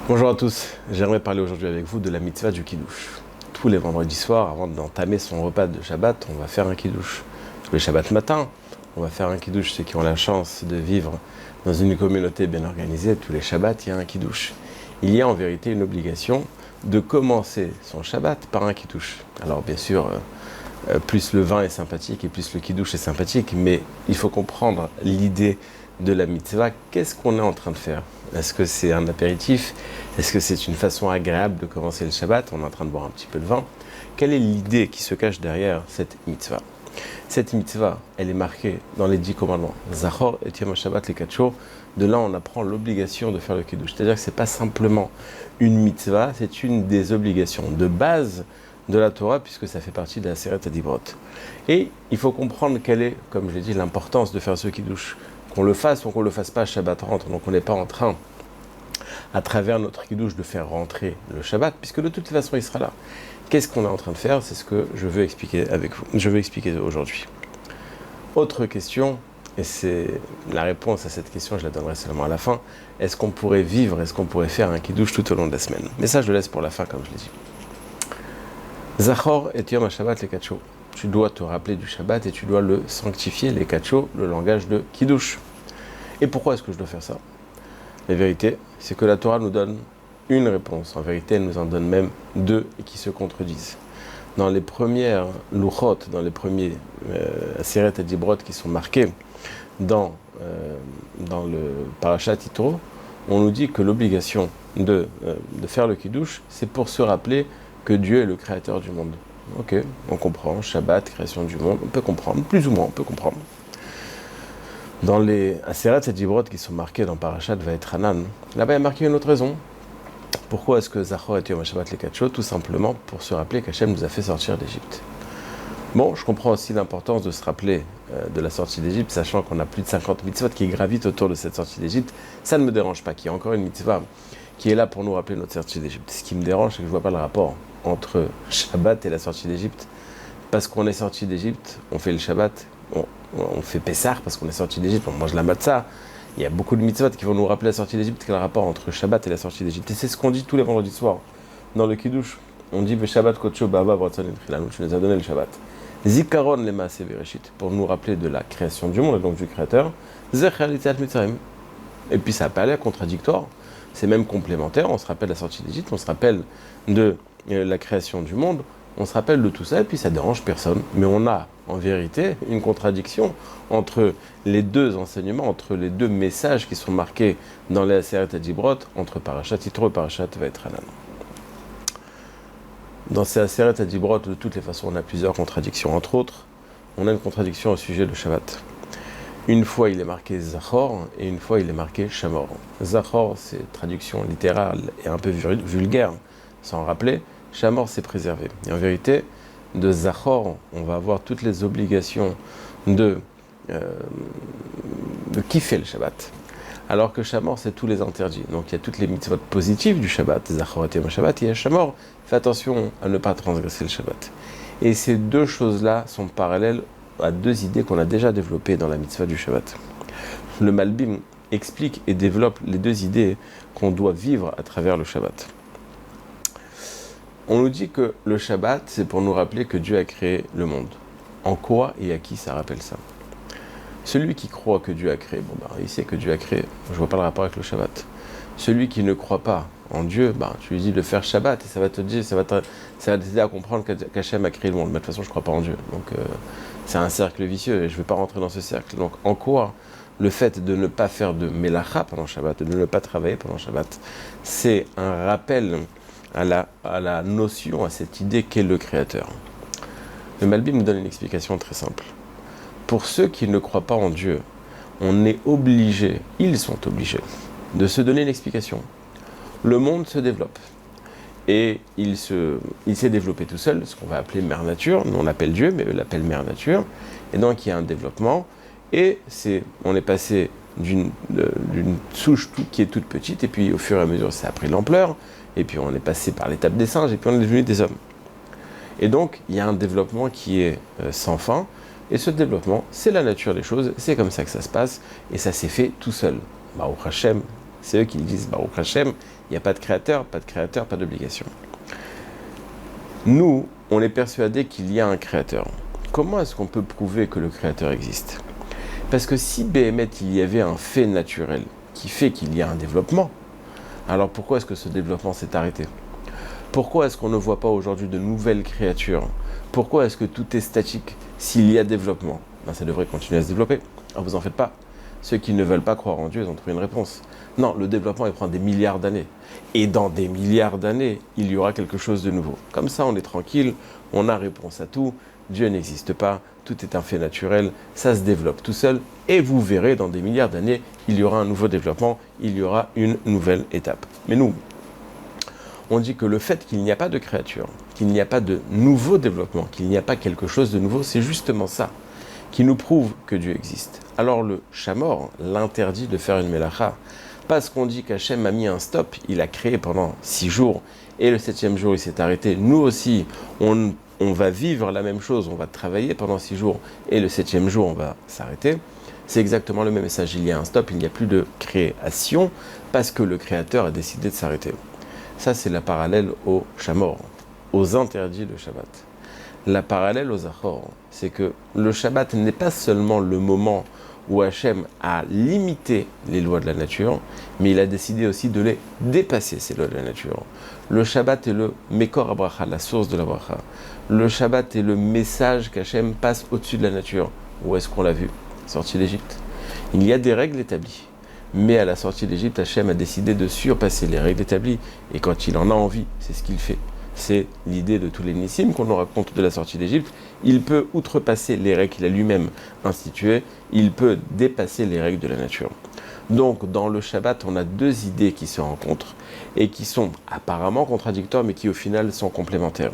Bonjour à tous, j'aimerais parler aujourd'hui avec vous de la mitzvah du kiddush. Tous les vendredis soirs, avant d'entamer son repas de Shabbat, on va faire un kiddush. Tous les Shabbats matin, on va faire un kiddush. Ceux qui ont la chance de vivre dans une communauté bien organisée, tous les Shabbats, il y a un kiddush. Il y a en vérité une obligation de commencer son Shabbat par un kiddush. Alors bien sûr, plus le vin est sympathique et plus le kiddush est sympathique, mais il faut comprendre l'idée de la mitzvah. Qu'est-ce qu'on est en train de faire? Est-ce que c'est un apéritif? Est-ce que c'est une façon agréable de commencer le Shabbat? On est en train de boire un petit peu de vin. Quelle est l'idée qui se cache derrière cette mitzvah? Cette mitzvah, elle est marquée dans les 10 commandements. Zachor et Yom Shabbat les 4 jours. De là, on apprend l'obligation de faire le kiddush. C'est-à-dire que ce n'est pas simplement une mitzvah, c'est une des obligations de base de la Torah, puisque ça fait partie de la Seret Adibrot. Et il faut comprendre quelle est, comme je l'ai dit, l'importance de faire ce kiddush. Qu'on le fasse ou qu'on ne le fasse pas, Shabbat rentre. Donc on n'est pas en train, à travers notre kiddush, de faire rentrer le Shabbat, puisque de toute façon il sera là. Qu'est-ce qu'on est en train de faire? C'est ce que je veux expliquer avec vous. Je veux expliquer aujourd'hui. Autre question, et c'est la réponse à cette question, je la donnerai seulement à la fin. Est-ce qu'on pourrait vivre, est-ce qu'on pourrait faire un kiddush tout au long de la semaine? Mais ça, je le laisse pour la fin, comme je l'ai dit. Zachor et Yom Shabbat les 4 jours. Tu dois te rappeler du Shabbat et tu dois le sanctifier, les 4 jours, le langage de kiddush. Et pourquoi est-ce que je dois faire ça? La vérité, c'est que la Torah nous donne une réponse. En vérité, elle nous en donne même deux et qui se contredisent. Dans les premières luchot, dans les premiers Seret et Dibrot qui sont marqués dans le Parashat Yitro, on nous dit que l'obligation de faire le kiddush, c'est pour se rappeler que Dieu est le créateur du monde. Ok, on comprend, Shabbat, création du monde, on peut comprendre, plus ou moins on peut comprendre. Dans les Aseret et Dibrot qui sont marqués dans Parashat Vaetranan, là-bas il y a marqué une autre raison. Pourquoi est-ce que Zachor et Yom Shabbat les 4 jours? Tout simplement pour se rappeler qu'Hachem nous a fait sortir d'Égypte. Bon, je comprends aussi l'importance de se rappeler de la sortie d'Égypte, sachant qu'on a plus de 50 mitzvot qui gravitent autour de cette sortie d'Égypte. Ça ne me dérange pas qu'il y ait encore une mitzvah qui est là pour nous rappeler notre sortie d'Égypte. Ce qui me dérange, c'est que je ne vois pas le rapport entre Shabbat et la sortie d'Égypte. Parce qu'on est sorti d'Égypte, on fait le Shabbat, on fait Pessah parce qu'on est sorti d'Égypte, on mange la matzah. Il y a beaucoup de mitzvot qui vont nous rappeler la sortie d'Égypte. Quel est le rapport entre Shabbat et la sortie d'Égypte? Et c'est ce qu'on dit tous les vendredis soirs. Dans le Kiddush, on dit Shabbat Kodsho Bava Bratzon Etchilanu, tu nous as donné le Shabbat. Zikaron le Maaseh Bereshit, pour nous rappeler de la création du monde et donc du Créateur. Zecher Yetziat Mitzrayim. Et puis ça n'a pas l'air contradictoire, c'est même complémentaire. On se rappelle la sortie d'Égypte, on se rappelle de la création du monde, on se rappelle de tout ça et puis ça dérange personne. Mais on a en vérité une contradiction entre les deux enseignements, entre les deux messages qui sont marqués dans les Aseret Dibrot, entre Parashat Yitro et Parashat Vaetranan. Dans ces Aseret Dibrot, de toutes les façons, on a plusieurs contradictions. Entre autres, on a une contradiction au sujet de Shabbat. Une fois, il est marqué Zachor et une fois, il est marqué Shamor. Zachor, c'est traduction littérale et un peu vulgaire, sans rappeler. Shamor, c'est préservé. Et en vérité, de Zachor, on va avoir toutes les obligations de kiffer le Shabbat. Alors que Shamor, c'est tous les interdits. Donc il y a toutes les mitzvot positives du Shabbat, Zachor et Yom Shabbat, et il y a Shamor. Fais attention à ne pas transgresser le Shabbat. Et ces deux choses-là sont parallèles à deux idées qu'on a déjà développées dans la mitzvah du Shabbat. Le Malbim explique et développe les deux idées qu'on doit vivre à travers le Shabbat. On nous dit que le Shabbat, c'est pour nous rappeler que Dieu a créé le monde. En quoi et à qui ça rappelle ça? Celui qui croit que Dieu a créé, il sait que Dieu a créé. Je ne vois pas le rapport avec le Shabbat. Celui qui ne croit pas en Dieu, tu lui dis de faire Shabbat et ça va t'aider à comprendre qu'Hachem a créé le monde. Mais de toute façon, je ne crois pas en Dieu. Donc, c'est un cercle vicieux et je ne vais pas rentrer dans ce cercle. Donc, en quoi le fait de ne pas faire de Melacha pendant Shabbat, de ne pas travailler pendant Shabbat, c'est un rappel à la notion, à cette idée qu'est le Créateur. Le Malbim nous donne une explication très simple. Pour ceux qui ne croient pas en Dieu, on est obligé, ils sont obligés, de se donner une explication. Le monde se développe. Et il s'est développé tout seul, ce qu'on va appeler Mère Nature. Nous on l'appelle Dieu, mais eux l'appellent Mère Nature. Et donc il y a un développement. Et on est passé d'une souche qui est toute petite, et puis au fur et à mesure ça a pris l'ampleur. Et puis on est passé par l'étape des singes, et puis on est devenu des hommes. Et donc, il y a un développement qui est sans fin, et ce développement, c'est la nature des choses, c'est comme ça que ça se passe, et ça s'est fait tout seul. Baruch Hashem, C'est eux qui disent Baruch Hashem, il n'y a pas de créateur, pas d'obligation. Nous, on est persuadé qu'il y a un créateur. Comment est-ce qu'on peut prouver que le créateur existe? Parce que si Béhémet, il y avait un fait naturel qui fait qu'il y a un développement, alors pourquoi est-ce que ce développement s'est arrêté? Pourquoi est-ce qu'on ne voit pas aujourd'hui de nouvelles créatures? Pourquoi est-ce que tout est statique s'il y a développement? Ça devrait continuer à se développer. Alors vous en faites pas. Ceux qui ne veulent pas croire en Dieu, ils ont trouvé une réponse. Non, le développement, il prend des milliards d'années. Et dans des milliards d'années, il y aura quelque chose de nouveau. Comme ça, on est tranquille, on a réponse à tout. Dieu n'existe pas, tout est un fait naturel, ça se développe tout seul. Et vous verrez, dans des milliards d'années, il y aura un nouveau développement, il y aura une nouvelle étape. Mais nous, on dit que le fait qu'il n'y a pas de créature, qu'il n'y a pas de nouveau développement, qu'il n'y a pas quelque chose de nouveau, c'est justement ça qui nous prouve que Dieu existe. Alors le Shamor l'interdit de faire une mélacha, parce qu'on dit qu'Hachem a mis un stop, il a créé pendant 6 jours, et le 7e jour il s'est arrêté. Nous aussi, on va vivre la même chose, on va travailler pendant 6 jours, et le 7e jour on va s'arrêter. C'est exactement le même message, il y a un stop, il n'y a plus de création, parce que le Créateur a décidé de s'arrêter. Ça c'est la parallèle au Shamor, aux interdits de Shabbat. La parallèle aux Zachor, c'est que le Shabbat n'est pas seulement le moment où Hachem a limité les lois de la nature, mais il a décidé aussi de les dépasser, ces lois de la nature. Le Shabbat est le Mekor HaBracha, la source de la Bracha. Le Shabbat est le message qu'Hachem passe au-dessus de la nature. Où est-ce qu'on l'a vu? Sortie d'Égypte. Il y a des règles établies, mais à la sortie d'Égypte, Hachem a décidé de surpasser les règles établies, et quand il en a envie, c'est ce qu'il fait. C'est l'idée de tous les Nissim qu'on nous raconte de la sortie d'Égypte. Il peut outrepasser les règles qu'il a lui-même instituées, il peut dépasser les règles de la nature. Donc dans le Shabbat, on a deux idées qui se rencontrent et qui sont apparemment contradictoires, mais qui au final sont complémentaires.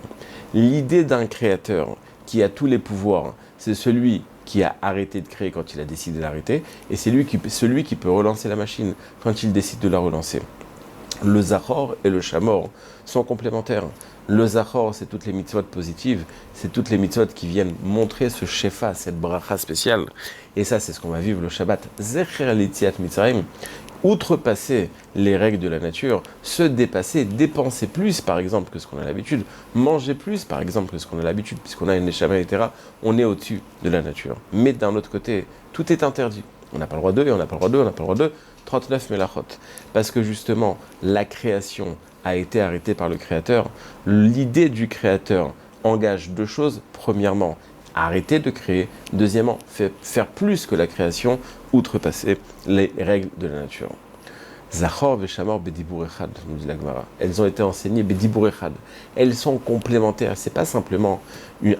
L'idée d'un créateur qui a tous les pouvoirs, c'est celui qui a arrêté de créer quand il a décidé d'arrêter, et c'est celui qui peut relancer la machine quand il décide de la relancer. Le Zachor et le Shamor sont complémentaires. Le Zachor, c'est toutes les mitzvot positives, c'est toutes les mitzvot qui viennent montrer ce shefa, cette bracha spéciale. Et ça, c'est ce qu'on va vivre le Shabbat. Zecher l'Yetziat Mitzrayim, outrepasser les règles de la nature, se dépasser, dépenser plus, par exemple, que ce qu'on a l'habitude, manger plus, par exemple, que ce qu'on a l'habitude, puisqu'on a une neshama, etc. On est au-dessus de la nature. Mais d'un autre côté, tout est interdit. On n'a pas le droit d'eux, et on n'a pas le droit d'eux, on n'a pas le droit d'eux. 39 Melachot. Parce que justement, la création a été arrêtée par le Créateur. L'idée du Créateur engage deux choses. Premièrement, arrêter de créer. Deuxièmement, faire plus que la création, outrepasser les règles de la nature. Zachor veshamor bedibur echad, nous dit la Gemara. Elles ont été enseignées bedibur echad. Elles sont complémentaires. C'est pas simplement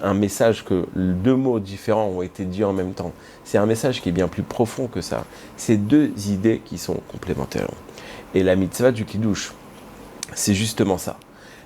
un message que deux mots différents ont été dits en même temps. C'est un message qui est bien plus profond que ça. C'est deux idées qui sont complémentaires. Et la mitzvah du kiddush, c'est justement ça.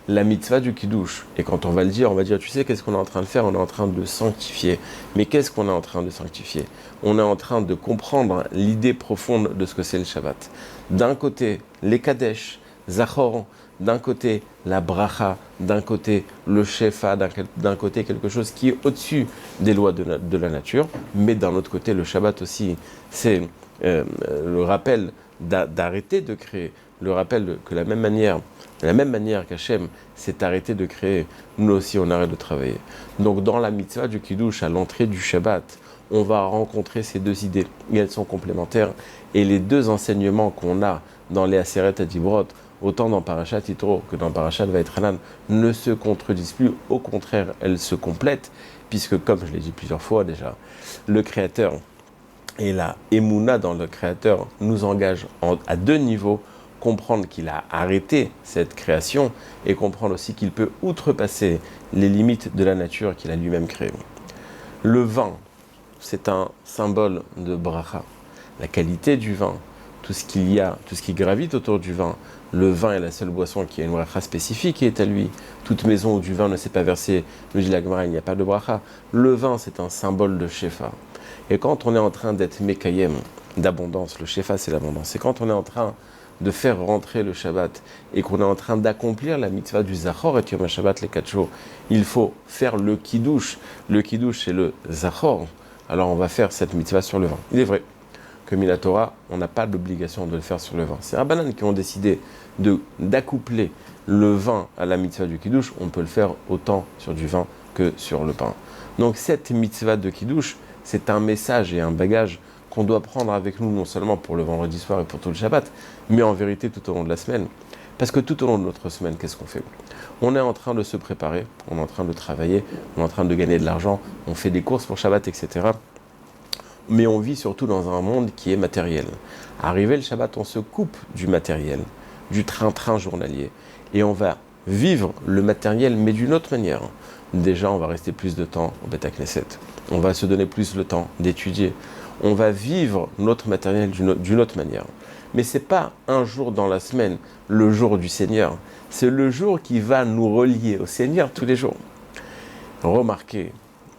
La mitzvah du kiddush, et quand on va le dire, on va dire, tu sais, qu'est-ce qu'on est en train de faire? On est en train de sanctifier. Mais qu'est-ce qu'on est en train de sanctifier? On est en train de comprendre l'idée profonde de ce que c'est le Shabbat. D'un côté, les Kadesh, Zachor, d'un côté, la Bracha, d'un côté, le Shefa, d'un côté, quelque chose qui est au-dessus des lois de la nature, mais d'un autre côté, le Shabbat aussi, c'est le rappel d'arrêter de créer, le rappel que de la même manière qu'Hachem s'est arrêté de créer, nous aussi on arrête de travailler. Donc dans la mitzvah du Kiddush, à l'entrée du Shabbat, on va rencontrer ces deux idées, et elles sont complémentaires. Et les deux enseignements qu'on a dans les Aseret Adibrot, autant dans Parashat Yitro que dans Parashat Vaïtranan, ne se contredisent plus, au contraire, elles se complètent, puisque comme je l'ai dit plusieurs fois déjà, le Créateur et la Emouna dans le Créateur nous engagent à deux niveaux, comprendre qu'il a arrêté cette création et comprendre aussi qu'il peut outrepasser les limites de la nature qu'il a lui-même créée. Le vin, c'est un symbole de bracha. La qualité du vin, tout ce qu'il y a, tout ce qui gravite autour du vin. Le vin est la seule boisson qui a une bracha spécifique qui est à lui. Toute maison où du vin ne s'est pas versé, nous dit la Gemara, il n'y a pas de bracha. Le vin, c'est un symbole de shefa. Et quand on est en train d'être mekayem, d'abondance, le shefa c'est l'abondance, et quand on est en train de faire rentrer le Shabbat et qu'on est en train d'accomplir la mitzvah du Zachor et Yom HaShabbat les 4 jours, il faut faire le Kiddush. Le Kiddush c'est le Zachor. Alors on va faire cette mitzvah sur le vin. Il est vrai que Minatora, on n'a pas l'obligation de le faire sur le vin. C'est Rabbanan qui ont décidé d'accoupler le vin à la mitzvah du Kiddush. On peut le faire autant sur du vin que sur le pain. Donc cette mitzvah de Kiddush, c'est un message et un bagage qu'on doit prendre avec nous, non seulement pour le vendredi soir et pour tout le Shabbat, mais en vérité tout au long de la semaine. Parce que tout au long de notre semaine, qu'est-ce qu'on fait? On est en train de se préparer, on est en train de travailler, on est en train de gagner de l'argent, on fait des courses pour Shabbat, etc. Mais on vit surtout dans un monde qui est matériel. Arrivé le Shabbat, on se coupe du matériel, du train-train journalier, et on va vivre le matériel, mais d'une autre manière. Déjà, on va rester plus de temps au Beth Knesset. On va se donner plus le temps d'étudier. On va vivre notre matériel d'une autre manière. Mais ce n'est pas un jour dans la semaine, le jour du Seigneur. C'est le jour qui va nous relier au Seigneur tous les jours. Remarquez,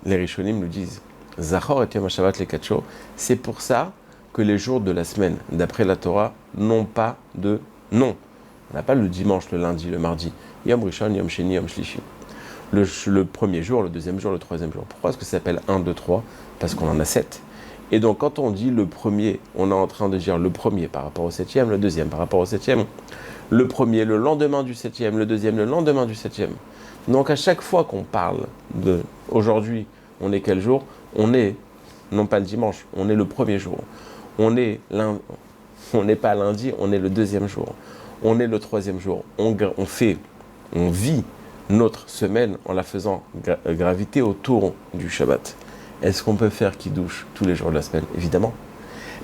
les Rishonim nous disent, Zachor et Yom HaShabbat lekatcho, c'est pour ça que les jours de la semaine, d'après la Torah, n'ont pas de nom. On n'a pas le dimanche, le lundi, le mardi. Yom Rishon, Yom Sheni, Yom Shlishi. Le premier jour, le deuxième jour, le troisième jour. Pourquoi est-ce que ça s'appelle 1, 2, 3? Parce qu'on en a 7. Et donc, quand on dit le premier, on est en train de dire le premier par rapport au septième, le deuxième par rapport au septième, le premier, le lendemain du septième, le deuxième, le lendemain du septième. Donc, à chaque fois qu'on parle de aujourd'hui, on est quel jour? On est, non pas le dimanche, on est le premier jour. On n'est pas lundi, on est le deuxième jour. On est le troisième jour. On vit notre semaine en la faisant graviter autour du Shabbat. Est-ce qu'on peut faire Kiddush tous les jours de la semaine? Évidemment.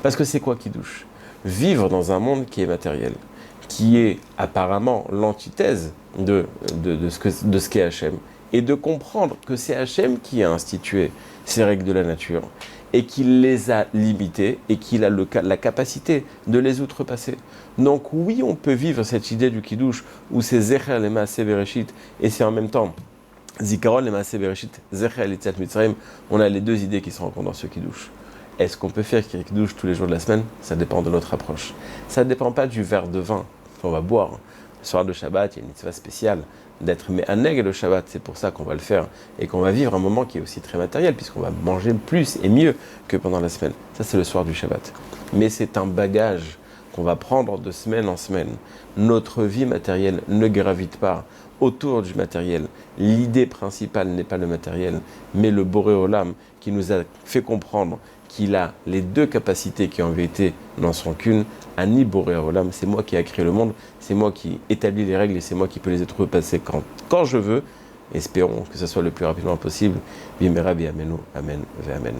Parce que c'est quoi Kiddush? Vivre dans un monde qui est matériel, qui est apparemment l'antithèse de ce qu'est Hachem, et de comprendre que c'est Hachem qui a institué ces règles de la nature, et qu'il les a limitées, et qu'il a la capacité de les outrepasser. Donc oui, on peut vivre cette idée du Kiddush, où c'est Zecher le Maaseh Bereshit, et c'est en même temps Zikaron le Maaseh Bereshit, Zecher Yetziat Mitzrayim. On a les deux idées qui se rencontrent dans ce Kiddush. Est-ce qu'on peut faire Kiddush tous les jours de la semaine? Ça dépend de notre approche. Ça ne dépend pas du verre de vin qu'on va boire. Le soir de Shabbat, il y a une mitzvah spéciale d'être me'aneg le Shabbat. C'est pour ça qu'on va le faire et qu'on va vivre un moment qui est aussi très matériel, puisqu'on va manger plus et mieux que pendant la semaine. Ça, c'est le soir du Shabbat. Mais c'est un bagage qu'on va prendre de semaine en semaine. Notre vie matérielle ne gravite pas autour du matériel. L'idée principale n'est pas le matériel, mais le Boré Olam qui nous a fait comprendre qu'il a les deux capacités qui en vérité n'en sont qu'une. Ani Boré Olam, c'est moi qui ai créé le monde, c'est moi qui établis les règles et c'est moi qui peux les outrepasser quand je veux. Espérons que ce soit le plus rapidement possible. Bimera bi amenu, amen ve amen.